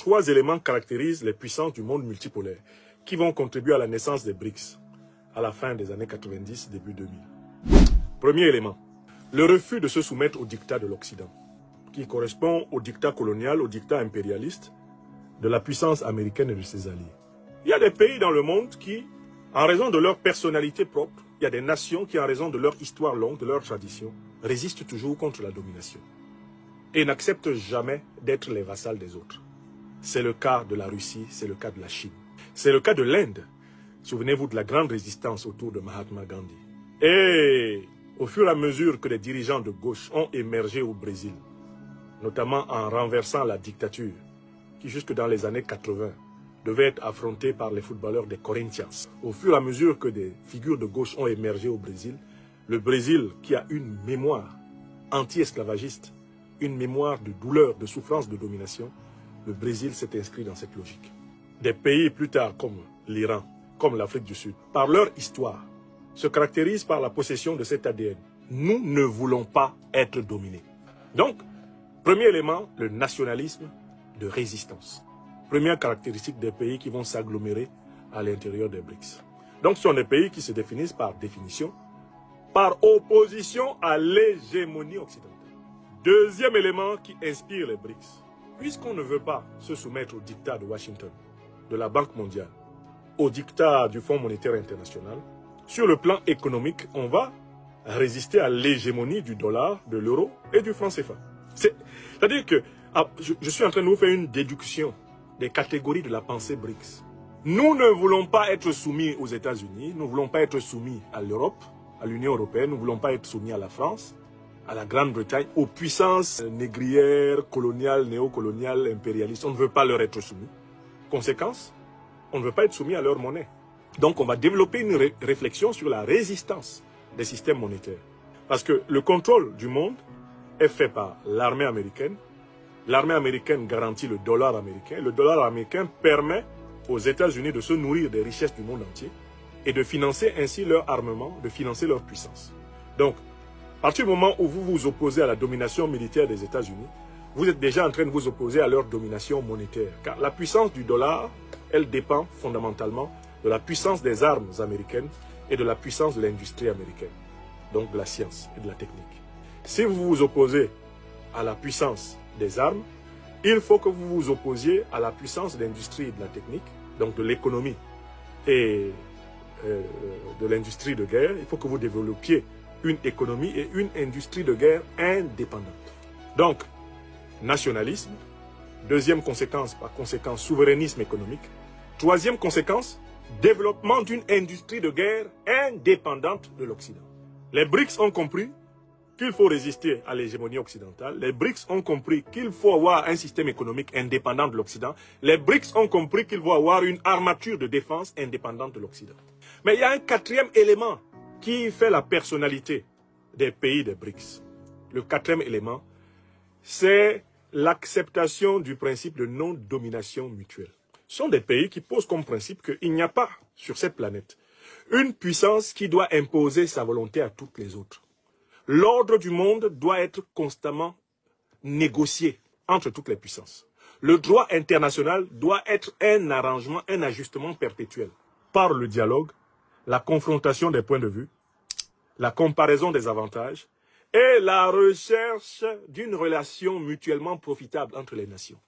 3 éléments caractérisent les puissances du monde multipolaire qui vont contribuer à la naissance des BRICS à la fin des années 90, début 2000. Premier élément, le refus de se soumettre au dictat de l'Occident, qui correspond au dictat colonial, au dictat impérialiste de la puissance américaine et de ses alliés. Il y a des pays dans le monde qui, en raison de leur personnalité propre, il y a des nations qui, en raison de leur histoire longue, de leur tradition, résistent toujours contre la domination et n'acceptent jamais d'être les vassals des autres. C'est le cas de la Russie, c'est le cas de la Chine. C'est le cas de l'Inde. Souvenez-vous de la grande résistance autour de Mahatma Gandhi. Et au fur et à mesure que les dirigeants de gauche ont émergé au Brésil, notamment en renversant la dictature, qui jusque dans les années 80 devait être affrontée par les footballeurs des Corinthians. Au fur et à mesure que des figures de gauche ont émergé au Brésil, le Brésil, qui a une mémoire anti-esclavagiste, une mémoire de douleur, de souffrance, de domination, le Brésil s'est inscrit dans cette logique. Des pays plus tard comme l'Iran, comme l'Afrique du Sud, par leur histoire, se caractérisent par la possession de cet ADN. Nous ne voulons pas être dominés. Donc, premier élément, le nationalisme de résistance. Première caractéristique des pays qui vont s'agglomérer à l'intérieur des BRICS. Donc, ce sont des pays qui se définissent par définition, par opposition à l'hégémonie occidentale. Deuxième élément qui inspire les BRICS. Puisqu'on ne veut pas se soumettre au dictat de Washington, de la Banque mondiale, au dictat du Fonds monétaire international, sur le plan économique, on va résister à l'hégémonie du dollar, de l'euro et du franc CFA. C'est-à-dire que je suis en train de vous faire une déduction des catégories de la pensée BRICS. Nous ne voulons pas être soumis aux États-Unis, nous ne voulons pas être soumis à l'Europe, à l'Union européenne, nous ne voulons pas être soumis à la France, à la Grande-Bretagne, aux puissances négrières, coloniales, néocoloniales, impérialistes. On ne veut pas leur être soumis. Conséquence, on ne veut pas être soumis à leur monnaie. Donc on va développer une réflexion sur la résistance des systèmes monétaires. Parce que le contrôle du monde est fait par l'armée américaine. L'armée américaine garantit le dollar américain. Le dollar américain permet aux États-Unis de se nourrir des richesses du monde entier et de financer ainsi leur armement, de financer leur puissance. Donc, à partir du moment où vous vous opposez à la domination militaire des États-Unis, vous êtes déjà en train de vous opposer à leur domination monétaire. Car la puissance du dollar, elle dépend fondamentalement de la puissance des armes américaines et de la puissance de l'industrie américaine, donc de la science et de la technique. Si vous vous opposez à la puissance des armes, il faut que vous vous opposiez à la puissance de l'industrie et de la technique, donc de l'économie et de l'industrie de guerre. Il faut que vous développiez une économie et une industrie de guerre indépendante. Donc, nationalisme. Deuxième conséquence, par conséquent, souverainisme économique. Troisième conséquence, développement d'une industrie de guerre indépendante de l'Occident. Les BRICS ont compris qu'il faut résister à l'hégémonie occidentale. Les BRICS ont compris qu'il faut avoir un système économique indépendant de l'Occident. Les BRICS ont compris qu'il faut avoir une armature de défense indépendante de l'Occident. Mais il y a un quatrième élément qui fait la personnalité des pays des BRICS. Le quatrième élément, c'est l'acceptation du principe de non-domination mutuelle. Ce sont des pays qui posent comme principe qu'il n'y a pas sur cette planète une puissance qui doit imposer sa volonté à toutes les autres. L'ordre du monde doit être constamment négocié entre toutes les puissances. Le droit international doit être un arrangement, un ajustement perpétuel. Par le dialogue, la confrontation des points de vue, la comparaison des avantages et la recherche d'une relation mutuellement profitable entre les nations.